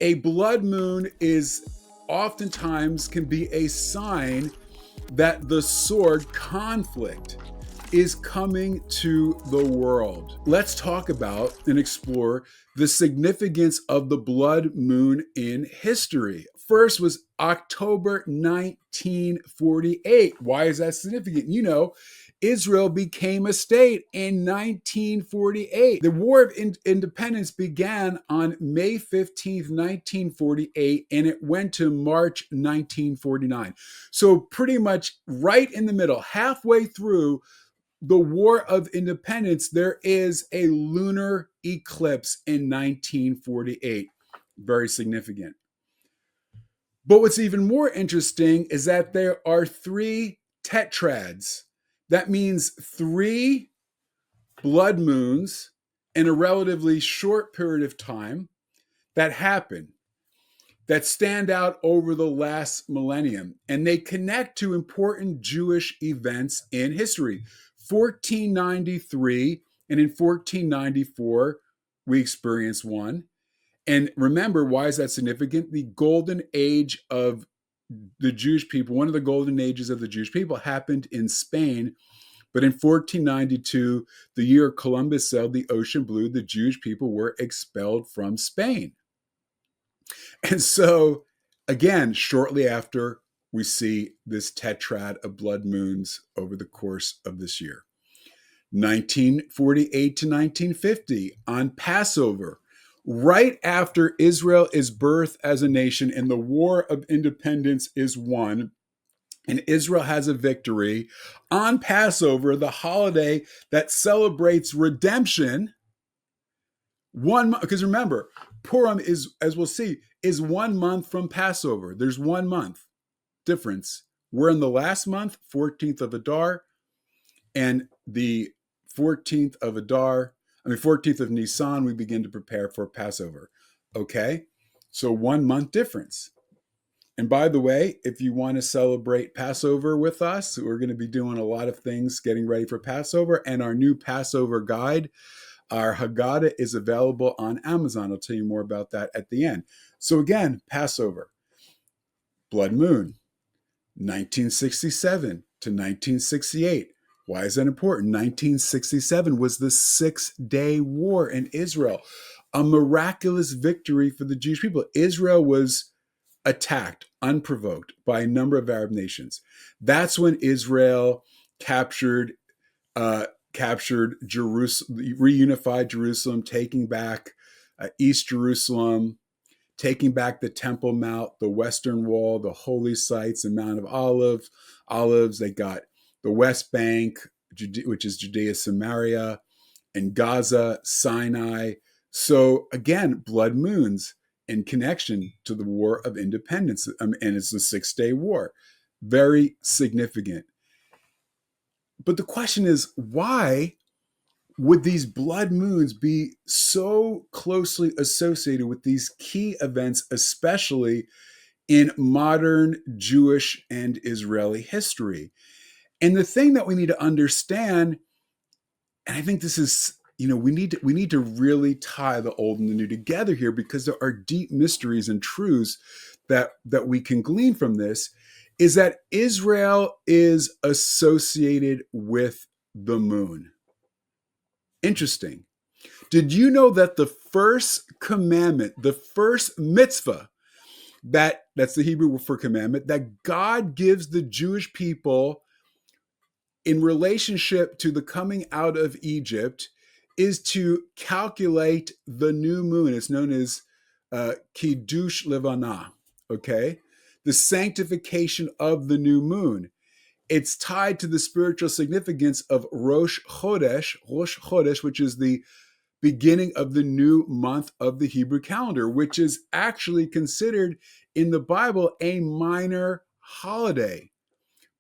A blood moon is oftentimes can be a sign that the sword conflict is coming to the world. Let's talk about and explore the significance of the blood moon in history. First was October 1948. Why is that significant? Israel became a state in 1948. The War of Independence began on May 15th, 1948, and it went to March 1949. So pretty much right in the middle, halfway through the War of Independence, there is a lunar eclipse in 1948. Very significant. But what's even more interesting is that there are 3 tetrads. That means 3 blood moons in a relatively short period of time that happen, that stand out over the last millennium. And they connect to important Jewish events in history. 1493, and in 1494, we experienced one. And remember, why is that significant? The golden age of the Jewish people, one of the golden ages of the Jewish people, happened in Spain. But in 1492, the year Columbus sailed the ocean blue, the Jewish people were expelled from Spain. And so, again, shortly after, we see this tetrad of blood moons over the course of this year. 1948 to 1950, on Passover, right after Israel is birthed as a nation and the War of Independence is won, and Israel has a victory, on Passover, the holiday that celebrates redemption, because remember, Purim is, as we'll see, is 1 month from Passover. There's 1 month difference. We're in the last month, 14th of Adar, and the 14th of Nisan, we begin to prepare for Passover. Okay? So 1 month difference. And by the way, if you want to celebrate Passover with us, we're going to be doing a lot of things getting ready for Passover. And our new Passover guide, our Haggadah, is available on Amazon. I'll tell you more about that at the end. So again, Passover, blood moon, 1967 to 1968. Why is that important? 1967 was the 6-day war in Israel, a miraculous victory for the Jewish people. Israel was attacked unprovoked by a number of Arab nations. That's when Israel captured Jerusalem, reunified Jerusalem, taking back East Jerusalem, taking back the Temple Mount, the Western Wall, the holy sites, the Mount of Olives. They got the West Bank, which is Judea, Samaria, and Gaza, Sinai. So again, blood moons in connection to the War of Independence, and it's the 6-day war. Very significant. But the question is, why would these blood moons be so closely associated with these key events, especially in modern Jewish and Israeli history? And the thing that we need to understand, and I think this is, we need to really tie the old and the new together here, because there are deep mysteries and truths that we can glean from this, is that Israel is associated with the moon. Interesting. Did you know that the first commandment, the first mitzvah, that's the Hebrew for commandment, that God gives the Jewish people in relationship to the coming out of Egypt, is to calculate the new moon? It's known as Kiddush Levanah, okay? The sanctification of the new moon. It's tied to the spiritual significance of Rosh Chodesh, which is the beginning of the new month of the Hebrew calendar, which is actually considered in the Bible a minor holiday,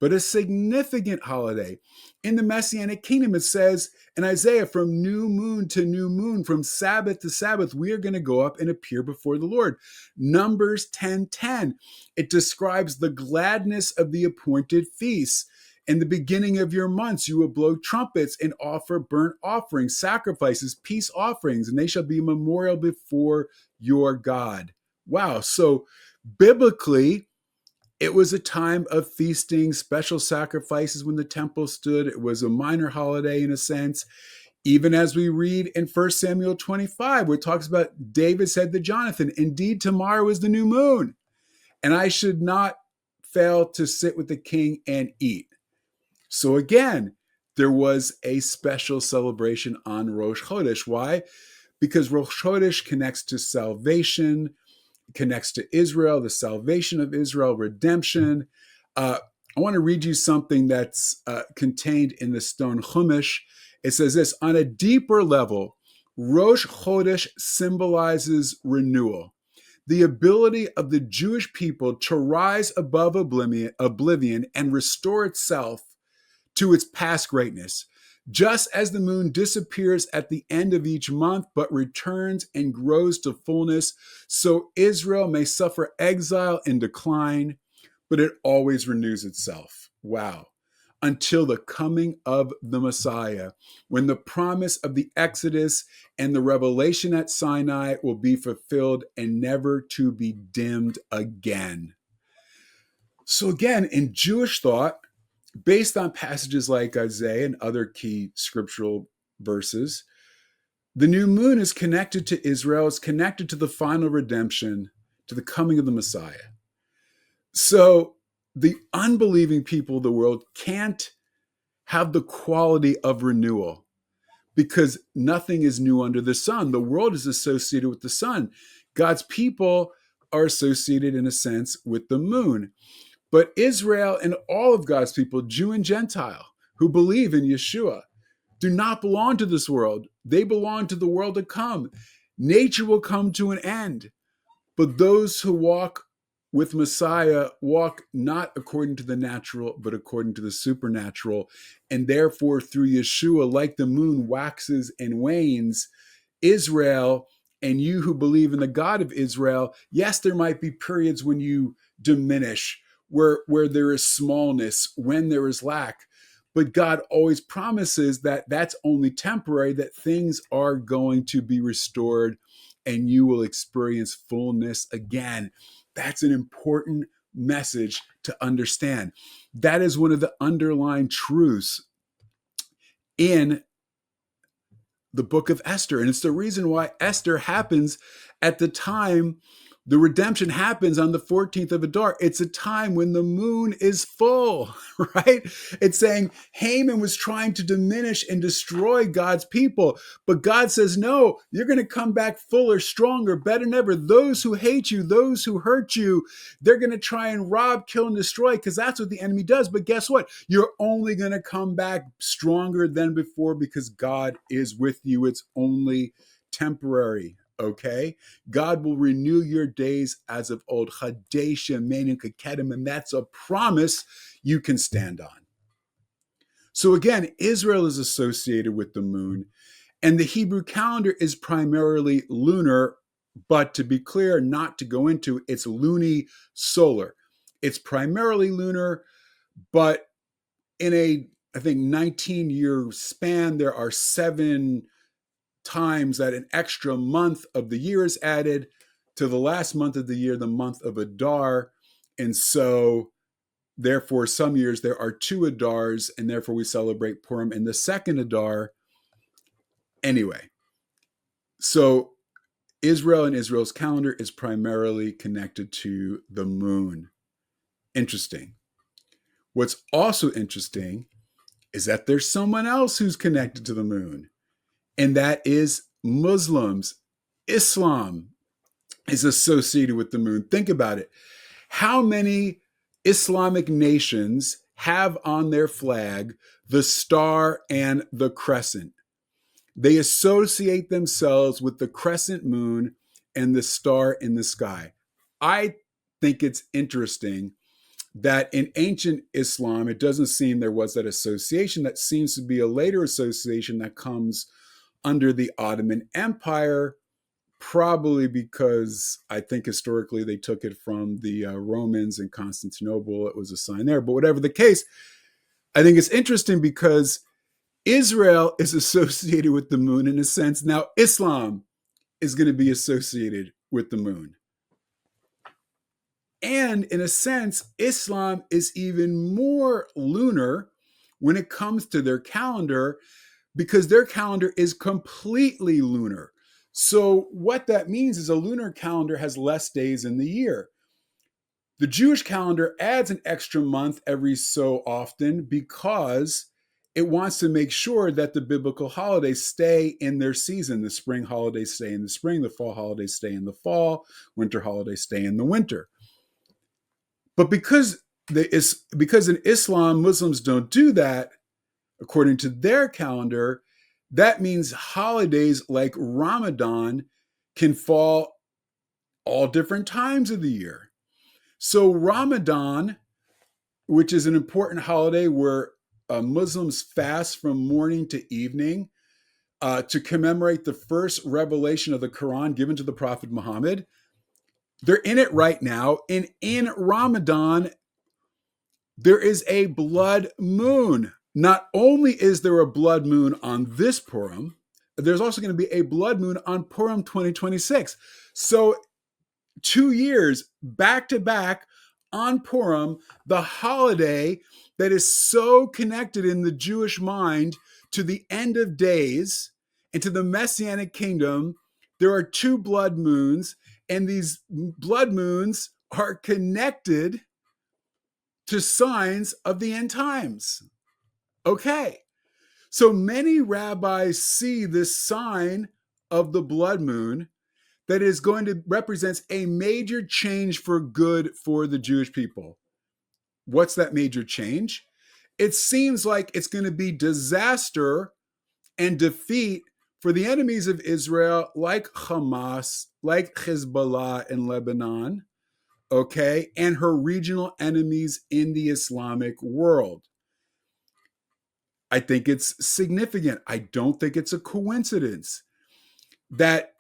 but a significant holiday. In the Messianic kingdom, it says in Isaiah, from new moon to new moon, from Sabbath to Sabbath, we are going to go up and appear before the Lord. Numbers 10:10, it describes the gladness of the appointed feasts. In the beginning of your months, you will blow trumpets and offer burnt offerings, sacrifices, peace offerings, and they shall be a memorial before your God. Wow. So biblically, it was a time of feasting, special sacrifices when the temple stood. It was a minor holiday in a sense. Even as we read in 1 Samuel 25, where it talks about David said to Jonathan, indeed, tomorrow is the new moon, and I should not fail to sit with the king and eat. So again, there was a special celebration on Rosh Chodesh. Why? Because Rosh Chodesh connects to salvation, connects to Israel, the salvation of Israel, redemption. I want to read you something that's contained in the stone Chumash. It says this: on a deeper level, Rosh Chodesh symbolizes renewal, the ability of the Jewish people to rise above oblivion and restore itself to its past greatness. Just as the moon disappears at the end of each month, but returns and grows to fullness, so Israel may suffer exile and decline, but it always renews itself. Wow. Until the coming of the Messiah, when the promise of the Exodus and the revelation at Sinai will be fulfilled and never to be dimmed again. So again, in Jewish thought, based on passages like Isaiah and other key scriptural verses, the new moon is connected to Israel, is connected to the final redemption, to the coming of the Messiah. So the unbelieving people of the world can't have the quality of renewal because nothing is new under the sun. The world is associated with the sun. God's people are associated, in a sense, with the moon. But Israel and all of God's people, Jew and Gentile, who believe in Yeshua, do not belong to this world. They belong to the world to come. Nature will come to an end. But those who walk with Messiah walk not according to the natural, but according to the supernatural. And therefore, through Yeshua, like the moon waxes and wanes, Israel and you who believe in the God of Israel, yes, there might be periods when you diminish, where there is smallness, when there is lack. But God always promises that that's only temporary, that things are going to be restored and you will experience fullness again. That's an important message to understand. That is one of the underlying truths in the book of Esther. And it's the reason why Esther happens at the time the redemption happens on the 14th of Adar. It's a time when the moon is full, right? It's saying Haman was trying to diminish and destroy God's people. But God says, no, you're going to come back fuller, stronger, better than ever. Those who hate you, those who hurt you, they're going to try and rob, kill, and destroy because that's what the enemy does. But guess what? You're only going to come back stronger than before because God is with you. It's only temporary. Okay, God will renew your days as of old. Chadesha menu kekedem, and that's a promise you can stand on. So again, Israel is associated with the moon, and the Hebrew calendar is primarily lunar, but to be clear, not to go into, it's luni-solar. It's primarily lunar, but in a, I think, 19-year span, there are 7 times that an extra month of the year is added to the last month of the year, the month of Adar. And so, therefore, some years there are 2 Adars, and therefore we celebrate Purim in the second Adar. Anyway, so Israel and Israel's calendar is primarily connected to the moon. Interesting. What's also interesting is that there's someone else who's connected to the moon, and that is Muslims. Islam is associated with the moon. Think about it. How many Islamic nations have on their flag the star and the crescent? They associate themselves with the crescent moon and the star in the sky. I think it's interesting that in ancient Islam, it doesn't seem there was that association. That seems to be a later association that comes under the Ottoman Empire, probably because I think historically they took it from the Romans in Constantinople. It was a sign there. But whatever the case, I think it's interesting because Israel is associated with the moon in a sense. Now, Islam is going to be associated with the moon. And in a sense, Islam is even more lunar when it comes to their calendar, because their calendar is completely lunar. So what that means is a lunar calendar has less days in the year. The Jewish calendar adds an extra month every so often because it wants to make sure that the biblical holidays stay in their season. The spring holidays stay in the spring, the fall holidays stay in the fall, winter holidays stay in the winter. But because in Islam, Muslims don't do that, according to their calendar, that means holidays like Ramadan can fall all different times of the year. So Ramadan, which is an important holiday where Muslims fast from morning to evening to commemorate the first revelation of the Quran given to the Prophet Muhammad, they're in it right now. And in Ramadan, there is a blood moon. Not only is there a blood moon on this Purim, there's also going to be a blood moon on Purim 2026. So 2 years back to back on Purim, the holiday that is so connected in the Jewish mind to the end of days and to the messianic kingdom, there are 2 blood moons, and these blood moons are connected to signs of the end times. Okay. So many rabbis see this sign of the blood moon that is going to represent a major change for good for the Jewish people. What's that major change? It seems like it's going to be disaster and defeat for the enemies of Israel, like Hamas, like Hezbollah in Lebanon, okay, and her regional enemies in the Islamic world. I think it's significant. I don't think it's a coincidence that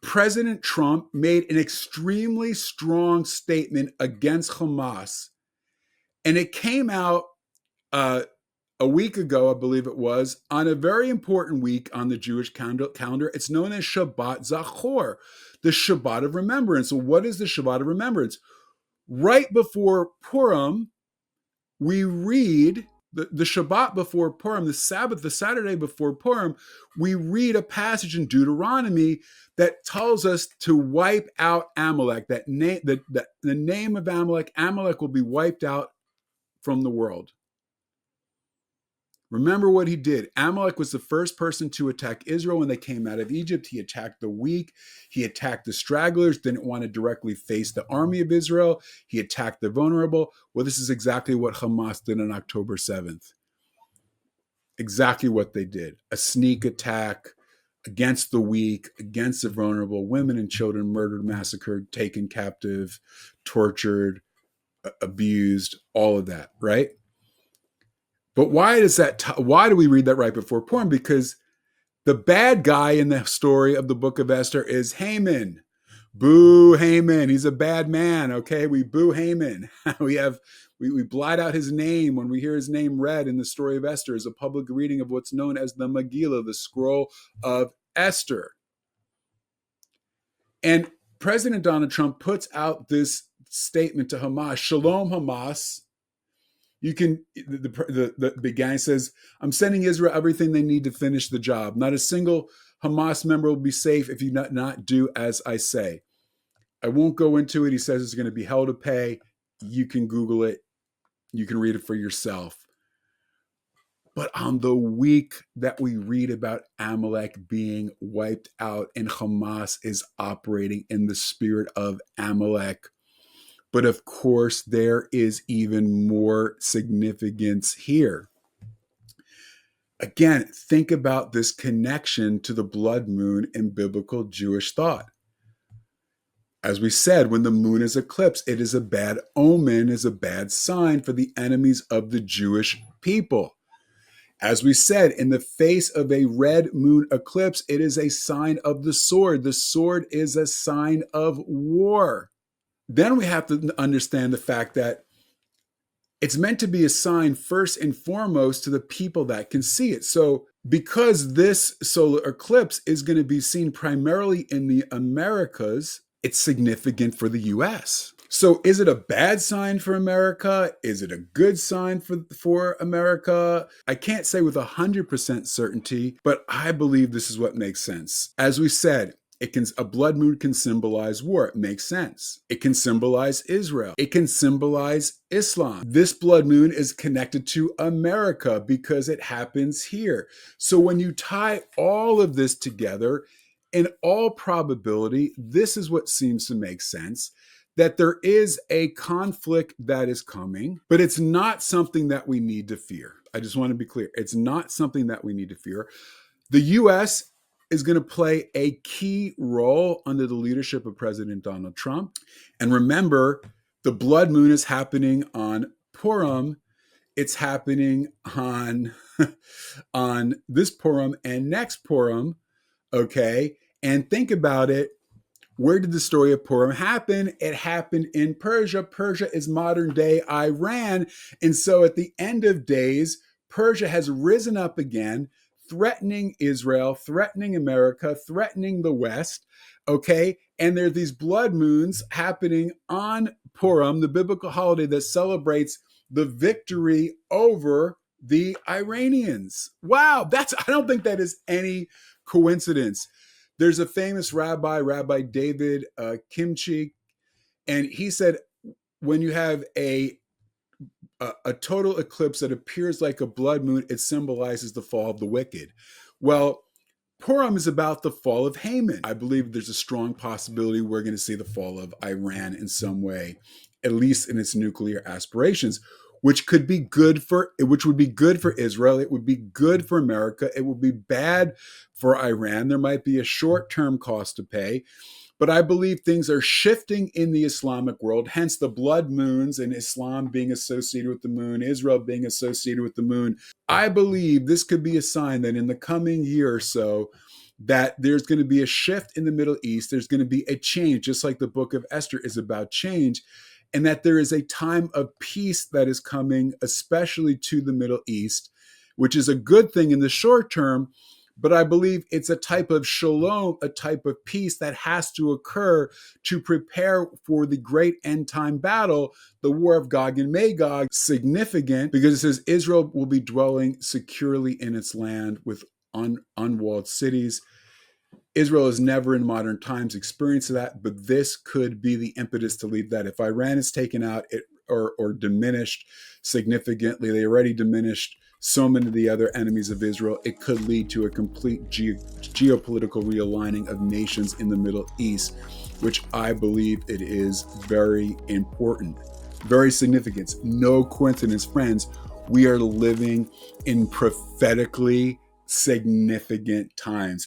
President Trump made an extremely strong statement against Hamas. And it came out a week ago, I believe it was, on a very important week on the Jewish calendar. It's known as Shabbat Zachor, the Shabbat of Remembrance. So what is the Shabbat of Remembrance? Right before Purim, we read the Shabbat before Purim, the Sabbath, the Saturday before Purim, we read a passage in Deuteronomy that tells us to wipe out Amalek. The name of Amalek will be wiped out from the world. Remember what he did. Amalek was the first person to attack Israel when they came out of Egypt. He attacked the weak. He attacked the stragglers, didn't want to directly face the army of Israel. He attacked the vulnerable. Well, this is exactly what Hamas did on October 7th. Exactly what they did. A sneak attack against the weak, against the vulnerable, women and children murdered, massacred, taken captive, tortured, abused, all of that, right? But why do we read that right before Purim? Because the bad guy in the story of the book of Esther is Haman. Boo Haman. He's a bad man. Okay, we boo Haman. we blot out his name when we hear his name read in the story of Esther as a public reading of what's known as the Megillah, the scroll of Esther. And President Donald Trump puts out this statement to Hamas, Shalom Hamas. You can, the guy says, I'm sending Israel everything they need to finish the job. Not a single Hamas member will be safe if you not do as I say. I won't go into it. He says it's going to be hell to pay. You can Google it. You can read it for yourself. But on the week that we read about Amalek being wiped out and Hamas is operating in the spirit of Amalek, but of course, there is even more significance here. Again, think about this connection to the blood moon in biblical Jewish thought. As we said, when the moon is eclipsed, it is a bad omen, is a bad sign for the enemies of the Jewish people. As we said, in the face of a red moon eclipse, it is a sign of the sword. The sword is a sign of war. Then we have to understand the fact that it's meant to be a sign first and foremost to the people that can see it. So because this solar eclipse is going to be seen primarily in the Americas, it's significant for the US. So is it a bad sign for America? Is it a good sign for America? I can't say with 100% certainty, but I believe this is what makes sense. As we said, a blood moon can symbolize war. It makes sense. It can symbolize Israel. It can symbolize Islam. This blood moon is connected to America because it happens here. So when you tie all of this together, in all probability, this is what seems to make sense, that there is a conflict that is coming, but it's not something that we need to fear. I just want to be clear. It's not something that we need to fear. The U.S. is going to play a key role under the leadership of President Donald Trump. And remember, the blood moon is happening on Purim. It's happening on, on this Purim and next Purim, okay? And think about it. Where did the story of Purim happen? It happened in Persia. Persia is modern day Iran. And so at the end of days, Persia has risen up again, threatening Israel, threatening America, threatening the West. Okay. And there are these blood moons happening on Purim, the biblical holiday that celebrates the victory over the Iranians. Wow. I don't think that is any coincidence. There's a famous Rabbi David Kimchi, and he said, when you have a total eclipse that appears like a blood moon, it symbolizes the fall of the wicked. Well, Purim is about the fall of Haman. I believe there's a strong possibility we're going to see the fall of Iran in some way, at least in its nuclear aspirations, which would be good for Israel. It would be good for America. It would be bad for Iran. There might be a short-term cost to pay. But I believe things are shifting in the Islamic world, hence the blood moons and Islam being associated with the moon, Israel being associated with the moon. I believe this could be a sign that in the coming year or so, that there's going to be a shift in the Middle East. There's going to be a change, just like the book of Esther is about change, and that there is a time of peace that is coming, especially to the Middle East, which is a good thing in the short term. But I believe it's a type of shalom, a type of peace that has to occur to prepare for the great end time battle, the war of Gog and Magog. Significant because it says Israel will be dwelling securely in its land with unwalled cities. Israel has never in modern times experienced that, but this could be the impetus to lead that. If Iran is taken out or diminished significantly, they already diminished so many of the other enemies of Israel, it could lead to a complete geopolitical realigning of nations in the Middle East, which I believe it is very important, very significant. No coincidence, friends. We are living in prophetically significant times.